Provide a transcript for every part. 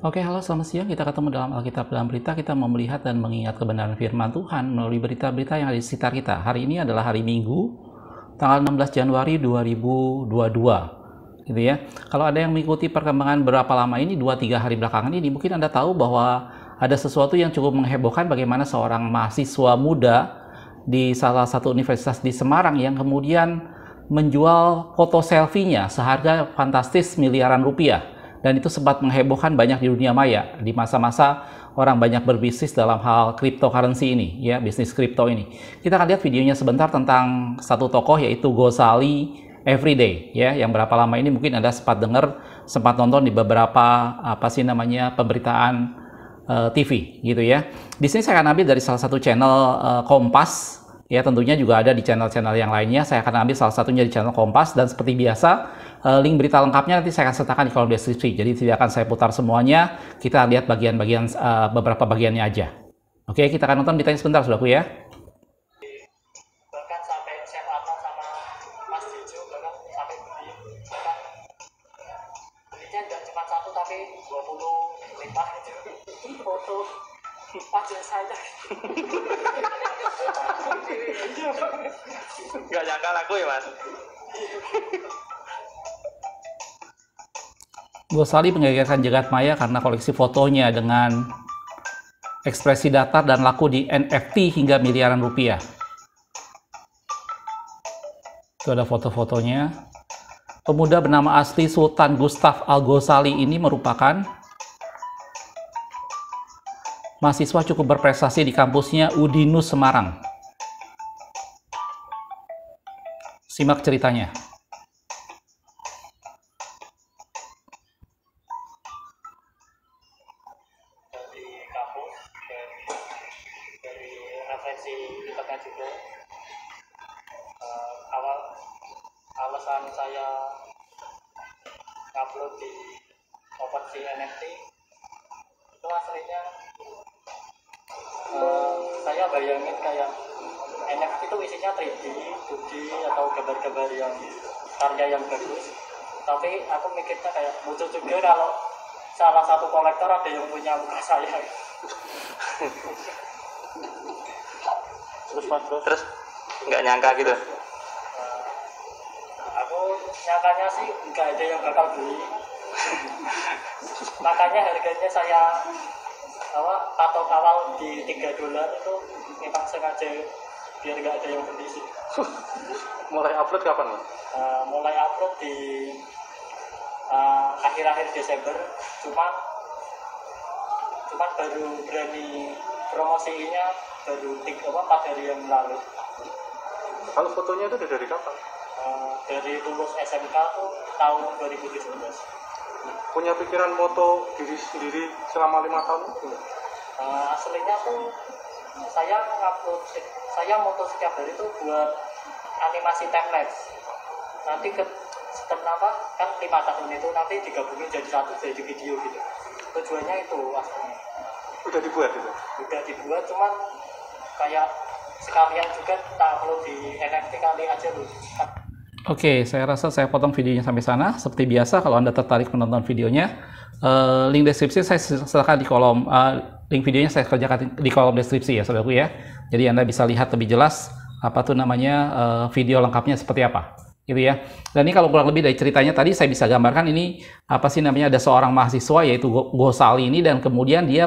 Oke, halo selamat siang. Kita ketemu dalam Alkitab dalam Berita. Kita mau melihat dan mengingat kebenaran firman Tuhan melalui berita-berita yang ada di sekitar kita. Hari ini adalah hari Minggu, tanggal 16 Januari 2022. Gitu ya. Kalau ada yang mengikuti perkembangan berapa lama ini, 2-3 hari belakangan ini, mungkin Anda tahu bahwa ada sesuatu yang cukup menghebohkan bagaimana seorang mahasiswa muda di salah satu universitas di Semarang yang kemudian menjual foto selfie-nya seharga fantastis miliaran rupiah. Dan itu sempat menghebohkan banyak di dunia maya di masa-masa orang banyak berbisnis dalam hal cryptocurrency ini, ya, bisnis kripto ini. Kita akan lihat videonya sebentar tentang satu tokoh yaitu Gozali Everyday, ya, yang berapa lama ini mungkin Anda sempat dengar, sempat nonton di beberapa pemberitaan TV gitu ya. Di sini saya akan ambil dari salah satu channel Kompas, ya, tentunya juga ada di channel-channel yang lainnya. Saya akan ambil salah satunya di channel Kompas, dan seperti biasa link berita lengkapnya nanti saya akan sertakan di kolom deskripsi. Jadi tidak akan saya putar semuanya. Kita lihat bagian-bagian beberapa bagiannya aja. Oke, kita akan nonton beritanya sebentar, saudaraku ya. Bahkan sampai chat apa sama Mas Jojo, bahkan sampai belinya nggak cuma satu tapi 25 itu foto wajah saya. Nggak nyangka laku ya, Mas. Gozali menggegerkan jagat maya karena koleksi fotonya dengan ekspresi datar dan laku di NFT hingga miliaran rupiah. Itu ada foto-fotonya. Pemuda bernama asli Sultan Gustav Al-Ghazali ini merupakan mahasiswa cukup berprestasi di kampusnya Udinus Semarang. Simak ceritanya. Referensi internet juga. Alasan saya upload di OpenSea NFT itu aslinya saya bayangin kayak NFT itu isinya 3D, 2D atau gambar-gambar yang karya yang bagus. Tapi aku mikirnya kayak lucu juga kalau salah satu kolektor ada yang punya muka saya. Terus nggak nyangka gitu. Aku nyangkanya sih nggak ada yang bakal beli. Makanya harganya saya patok awal di $3 itu memang sengaja biar nggak ada yang beli sih. Mulai upload kapan, Mas? Mulai upload di akhir-akhir Desember, cuman baru berani promosinya baru 4 hari yang lalu. Kalau fotonya itu dari kapan? Dari lulus SMK tuh tahun 2017. Punya pikiran foto diri sendiri selama 5 tahun itu? Aslinya tuh saya moto setiap hari tuh buat animasi timelapse. Nanti setelah kan 5 tahun itu nanti digabungin jadi satu jadi video gitu. Tujuannya itu aslinya. Udah dibuat itu? Udah dibuat, cuman kayak sekalian juga tak upload di NFT kali aja loh. Oke, saya rasa saya potong videonya sampai sana. Seperti biasa, kalau Anda tertarik menonton videonya, link deskripsi saya sertakan di kolom, link videonya saya kerjakan di kolom deskripsi ya, saudaraku ya. Jadi Anda bisa lihat lebih jelas video lengkapnya seperti apa, gitu ya. Dan ini kalau kurang lebih dari ceritanya tadi saya bisa gambarkan ini ada seorang mahasiswa yaitu Gozali ini, dan kemudian dia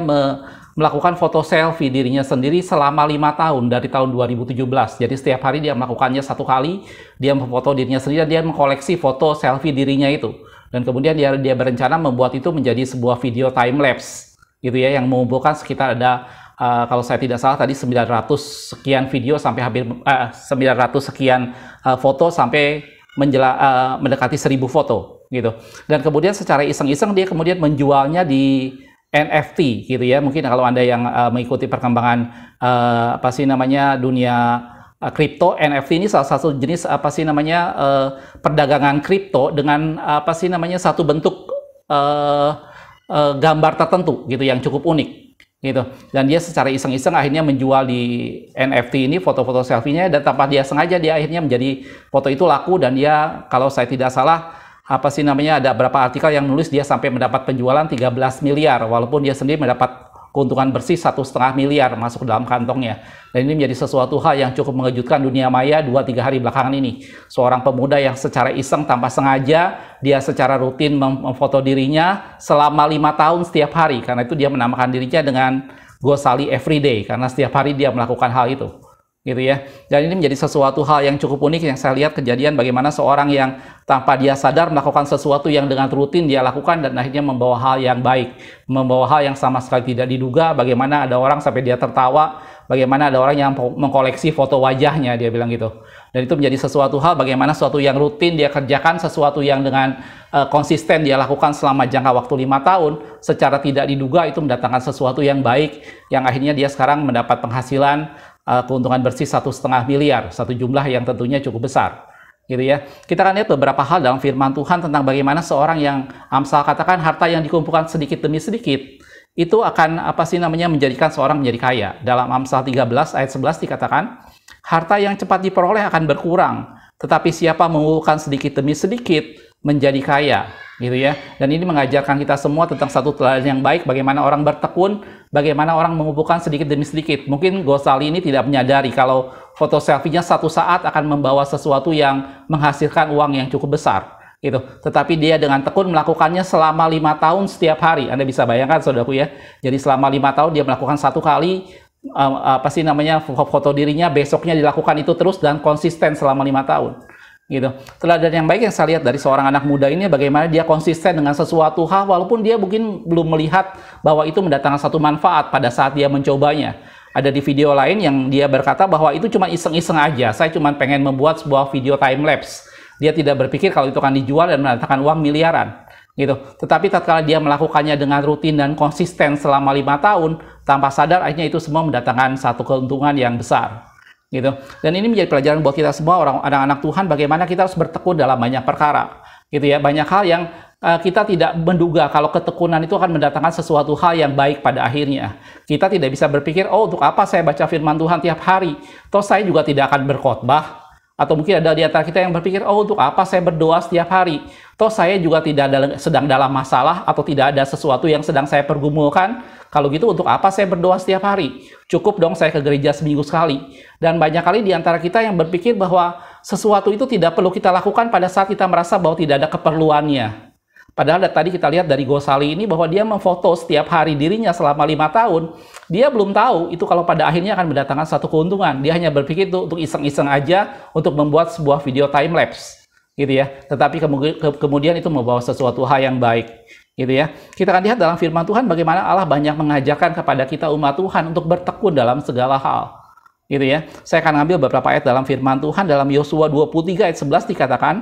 melakukan foto selfie dirinya sendiri selama 5 tahun dari tahun 2017. Jadi setiap hari dia melakukannya 1 kali, dia memfoto dirinya sendiri dan dia mengkoleksi foto selfie dirinya itu. Dan kemudian dia berencana membuat itu menjadi sebuah video time lapse gitu ya, yang mengumpulkan sekitar ada kalau saya tidak salah tadi 900 sekian video sampai hampir 900 sekian foto sampai mendekati 1000 foto gitu. Dan kemudian secara iseng-iseng dia kemudian menjualnya di NFT gitu ya. Mungkin kalau Anda yang mengikuti perkembangan dunia kripto, NFT ini salah satu jenis perdagangan kripto dengan satu bentuk gambar tertentu gitu yang cukup unik gitu. Dan dia secara iseng-iseng akhirnya menjual di NFT ini foto-foto selfie-nya, dan tanpa dia sengaja dia akhirnya menjadi foto itu laku, dan dia kalau saya tidak salah apa sih namanya, ada beberapa artikel yang nulis dia sampai mendapat penjualan 13 miliar, walaupun dia sendiri mendapat keuntungan bersih 1,5 miliar masuk dalam kantongnya. Dan ini menjadi sesuatu hal yang cukup mengejutkan dunia maya 2-3 hari belakangan ini. Seorang pemuda yang secara iseng tanpa sengaja, dia secara rutin memfoto dirinya selama 5 tahun setiap hari. Karena itu dia menamakan dirinya dengan Gosali Everyday, karena setiap hari dia melakukan hal itu. Gitu ya. Dan ini menjadi sesuatu hal yang cukup unik yang saya lihat kejadian bagaimana seorang yang tanpa dia sadar melakukan sesuatu yang dengan rutin dia lakukan dan akhirnya membawa hal yang baik, membawa hal yang sama sekali tidak diduga. Bagaimana ada orang sampai dia tertawa, bagaimana ada orang yang mengkoleksi foto wajahnya, dia bilang gitu. Dan itu menjadi sesuatu hal bagaimana sesuatu yang rutin dia kerjakan, sesuatu yang dengan konsisten dia lakukan selama jangka waktu 5 tahun secara tidak diduga, itu mendatangkan sesuatu yang baik yang akhirnya dia sekarang mendapat penghasilan keuntungan bersih 1,5 miliar, satu jumlah yang tentunya cukup besar, gitu ya. Kita akan lihat beberapa hal dalam firman Tuhan tentang bagaimana seorang yang Amsal katakan harta yang dikumpulkan sedikit demi sedikit itu akan apa sih namanya menjadikan seorang menjadi kaya. Dalam Amsal 13 ayat 11 dikatakan, harta yang cepat diperoleh akan berkurang, tetapi siapa mengumpulkan sedikit demi sedikit menjadi kaya, gitu ya. Dan ini mengajarkan kita semua tentang satu teladan yang baik, bagaimana orang bertekun, bagaimana orang mengumpulkan sedikit demi sedikit. Mungkin Gosali ini tidak menyadari kalau foto selfie-nya satu saat akan membawa sesuatu yang menghasilkan uang yang cukup besar, gitu. Tetapi dia dengan tekun melakukannya selama 5 tahun setiap hari. Anda bisa bayangkan, saudaraku ya. Jadi selama 5 tahun dia melakukan satu kali apa sih namanya foto dirinya, besoknya dilakukan itu terus dan konsisten selama 5 tahun. Gitu. Teladan yang baik yang saya lihat dari seorang anak muda ini bagaimana dia konsisten dengan sesuatu hal walaupun dia mungkin belum melihat bahwa itu mendatangkan satu manfaat pada saat dia mencobanya. Ada di video lain yang dia berkata bahwa itu cuma iseng-iseng aja, saya cuma pengen membuat sebuah video time lapse. Dia tidak berpikir kalau itu akan dijual dan mendatangkan uang miliaran, gitu. Tetapi tatkala dia melakukannya dengan rutin dan konsisten selama 5 tahun, tanpa sadar akhirnya itu semua mendatangkan satu keuntungan yang besar. Gitu. Dan ini menjadi pelajaran buat kita semua orang anak-anak Tuhan bagaimana kita harus bertekun dalam banyak perkara, gitu ya. Banyak hal yang kita tidak menduga kalau ketekunan itu akan mendatangkan sesuatu hal yang baik pada akhirnya. Kita tidak bisa berpikir, oh untuk apa saya baca firman Tuhan tiap hari, toh saya juga tidak akan berkhotbah. Atau mungkin ada di antara kita yang berpikir, oh untuk apa saya berdoa setiap hari, toh saya juga tidak sedang dalam masalah atau tidak ada sesuatu yang sedang saya pergumulkan. Kalau gitu untuk apa saya berdoa setiap hari? Cukup dong saya ke gereja seminggu sekali. Dan banyak kali di antara kita yang berpikir bahwa sesuatu itu tidak perlu kita lakukan pada saat kita merasa bahwa tidak ada keperluannya. Padahal tadi kita lihat dari Gosali ini bahwa dia memfoto setiap hari dirinya selama 5 tahun. Dia belum tahu itu kalau pada akhirnya akan mendatangkan satu keuntungan. Dia hanya berpikir itu untuk iseng-iseng aja untuk membuat sebuah video time lapse, gitu ya. Tetapi kemudian itu membawa sesuatu hal yang baik, gitu ya. Kita akan lihat dalam firman Tuhan bagaimana Allah banyak mengajarkan kepada kita umat Tuhan untuk bertekun dalam segala hal, gitu ya. Saya akan ambil beberapa ayat dalam firman Tuhan. Dalam Yosua 23 ayat 11 dikatakan,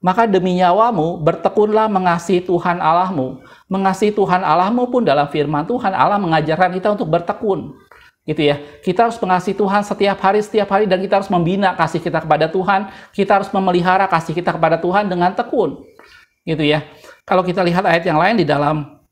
maka demi nyawamu bertekunlah mengasihi Tuhan Allahmu. Mengasihi Tuhan Allahmu pun dalam firman Tuhan Allah mengajarkan kita untuk bertekun, gitu ya. Kita harus mengasihi Tuhan setiap hari dan kita harus membina kasih kita kepada Tuhan. Kita harus memelihara kasih kita kepada Tuhan dengan tekun, gitu ya. Kalau kita lihat ayat yang lain di dalam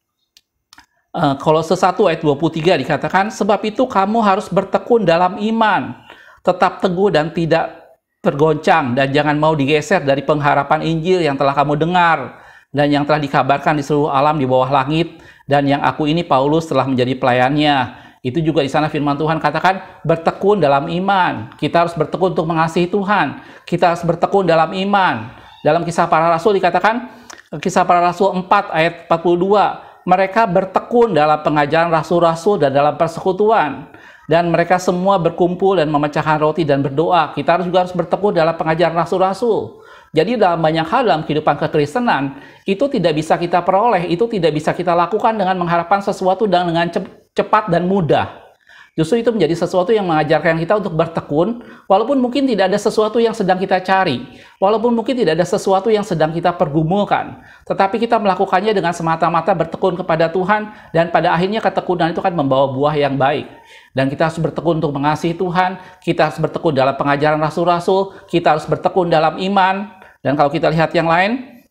Kolose 1 ayat 23 dikatakan, sebab itu kamu harus bertekun dalam iman, tetap teguh dan tidak tergoncang, dan jangan mau digeser dari pengharapan Injil yang telah kamu dengar dan yang telah dikabarkan di seluruh alam di bawah langit, dan yang aku ini Paulus telah menjadi pelayannya. Itu juga di sana firman Tuhan katakan bertekun dalam iman. Kita harus bertekun untuk mengasihi Tuhan. Kita harus bertekun dalam iman. Dalam Kisah Para Rasul dikatakan, Kisah Para Rasul 4 ayat 42, mereka bertekun dalam pengajaran rasul-rasul dan dalam persekutuan. Dan mereka semua berkumpul dan memecahkan roti dan berdoa. Kita juga harus bertekun dalam pengajaran rasul-rasul. Jadi dalam banyak hal dalam kehidupan kekristenan, itu tidak bisa kita peroleh, itu tidak bisa kita lakukan dengan mengharapkan sesuatu dengan cepat dan mudah. Justru itu menjadi sesuatu yang mengajarkan kita untuk bertekun, walaupun mungkin tidak ada sesuatu yang sedang kita cari, walaupun mungkin tidak ada sesuatu yang sedang kita pergumulkan, tetapi kita melakukannya dengan semata-mata bertekun kepada Tuhan, dan pada akhirnya ketekunan itu akan membawa buah yang baik. Dan kita harus bertekun untuk mengasihi Tuhan, kita harus bertekun dalam pengajaran rasul-rasul, kita harus bertekun dalam iman. Dan kalau kita lihat yang lain,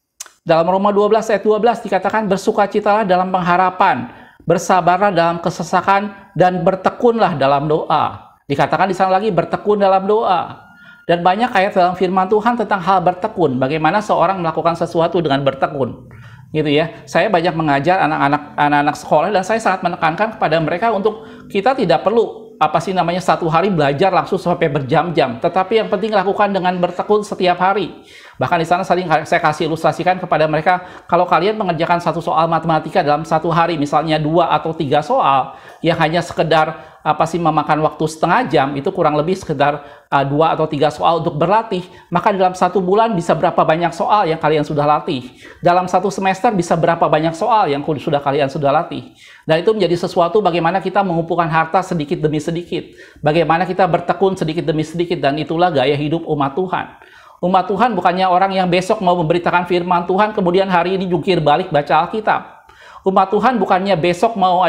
dalam Roma 12 ayat 12 dikatakan, bersukacitalah dalam pengharapan, bersabarlah dalam kesesakan, dan bertekunlah dalam doa. Dikatakan di sana lagi bertekun dalam doa. Dan banyak ayat dalam firman Tuhan tentang hal bertekun, bagaimana seorang melakukan sesuatu dengan bertekun. Gitu ya. Saya banyak mengajar anak-anak sekolah dan saya sangat menekankan kepada mereka untuk kita tidak perlu satu hari belajar langsung sampai berjam-jam, tetapi yang penting lakukan dengan bertekun setiap hari. Bahkan di sana sering saya kasih ilustrasikan kepada mereka, kalau kalian mengerjakan satu soal matematika dalam satu hari, misalnya 2 atau 3 soal, yang hanya sekedar memakan waktu setengah jam, itu kurang lebih sekedar 2 atau 3 soal untuk berlatih, maka dalam 1 bulan bisa berapa banyak soal yang kalian sudah latih. Dalam 1 semester bisa berapa banyak soal yang kalian sudah latih. Dan itu menjadi sesuatu bagaimana kita mengumpulkan harta sedikit demi sedikit. Bagaimana kita bertekun sedikit demi sedikit, dan itulah gaya hidup umat Tuhan. Umat Tuhan bukannya orang yang besok mau memberitakan firman Tuhan, kemudian hari ini jungkir balik baca Alkitab. Umat Tuhan bukannya besok mau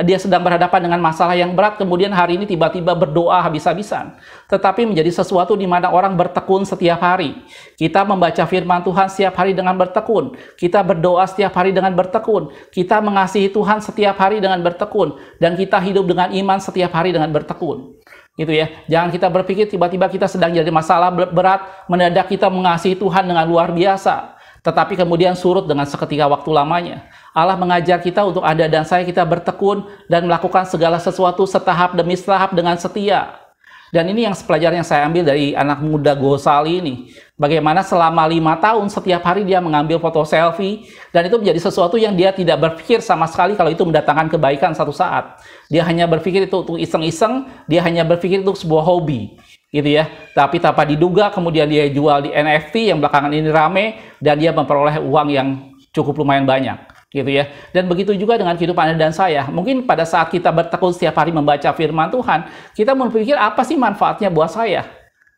dia sedang berhadapan dengan masalah yang berat, kemudian hari ini tiba-tiba berdoa habis-habisan. Tetapi menjadi sesuatu di mana orang bertekun setiap hari. Kita membaca firman Tuhan setiap hari dengan bertekun. Kita berdoa setiap hari dengan bertekun. Kita mengasihi Tuhan setiap hari dengan bertekun. Dan kita hidup dengan iman setiap hari dengan bertekun. Gitu ya. Jangan kita berpikir tiba-tiba kita sedang jadi masalah berat, mendadak kita mengasihi Tuhan dengan luar biasa. Tetapi kemudian surut dengan seketika waktu lamanya. Allah mengajar kita untuk Anda dan saya, kita bertekun dan melakukan segala sesuatu setahap demi setahap dengan setia. Dan ini yang pelajaran yang saya ambil dari anak muda Gosali ini. Bagaimana selama 5 tahun setiap hari dia mengambil foto selfie, dan itu menjadi sesuatu yang dia tidak berpikir sama sekali kalau itu mendatangkan kebaikan satu saat. Dia hanya berpikir itu untuk iseng-iseng, dia hanya berpikir itu sebuah hobi. Gitu ya, tapi tanpa diduga kemudian dia jual di NFT yang belakangan ini rame, dan dia memperoleh uang yang cukup lumayan banyak, gitu ya. Dan begitu juga dengan kehidupan Anda dan saya. Mungkin pada saat kita bertekun setiap hari membaca firman Tuhan, kita berpikir apa sih manfaatnya buat saya,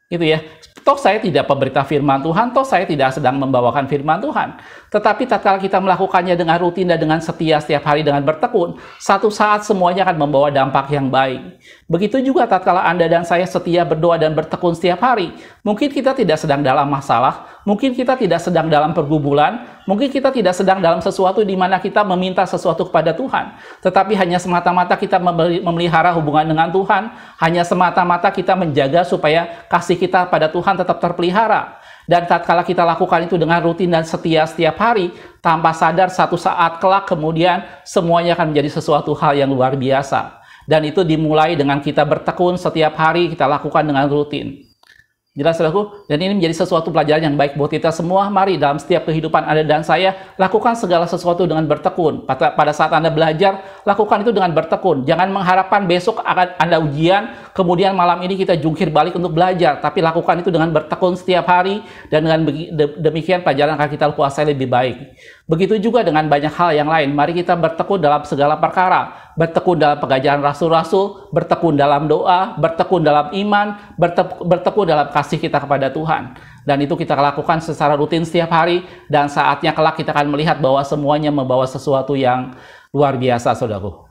gitu ya. Toh saya tidak pemberita firman Tuhan, toh saya tidak sedang membawakan firman Tuhan. Tetapi tatkala kita melakukannya dengan rutin dan dengan setia setiap hari dengan bertekun, satu saat semuanya akan membawa dampak yang baik. Begitu juga tatkala Anda dan saya setia berdoa dan bertekun setiap hari. Mungkin kita tidak sedang dalam masalah, mungkin kita tidak sedang dalam pergumulan, mungkin kita tidak sedang dalam sesuatu di mana kita meminta sesuatu kepada Tuhan. Tetapi hanya semata-mata kita memelihara hubungan dengan Tuhan, hanya semata-mata kita menjaga supaya kasih kita pada Tuhan tetap terpelihara. Dan tatkala kita lakukan itu dengan rutin dan setia setiap hari, tanpa sadar satu saat kelak kemudian semuanya akan menjadi sesuatu hal yang luar biasa. Dan itu dimulai dengan kita bertekun setiap hari, kita lakukan dengan rutin. Jelas, saudaraku? Dan ini menjadi sesuatu pelajaran yang baik buat kita semua. Mari dalam setiap kehidupan Anda dan saya, lakukan segala sesuatu dengan bertekun. Pada saat Anda belajar, lakukan itu dengan bertekun. Jangan mengharapkan besok akan Anda ujian, kemudian malam ini kita jungkir balik untuk belajar. Tapi lakukan itu dengan bertekun setiap hari, dan dengan demikian pelajaran akan kita kuasai lebih baik. Begitu juga dengan banyak hal yang lain. Mari kita bertekun dalam segala perkara. Bertekun dalam pengajaran rasul-rasul, bertekun dalam doa, bertekun dalam iman, bertekun dalam kasih kita kepada Tuhan. Dan itu kita lakukan secara rutin setiap hari, dan saatnya kelak kita akan melihat bahwa semuanya membawa sesuatu yang luar biasa, saudaraku.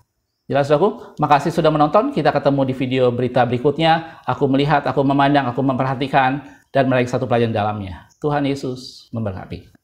Jelas, saudaraku? Makasih sudah menonton. Kita ketemu di video berita berikutnya. Aku melihat, aku memandang, aku memperhatikan, dan meraih satu pelajaran dalamnya. Tuhan Yesus memberkati.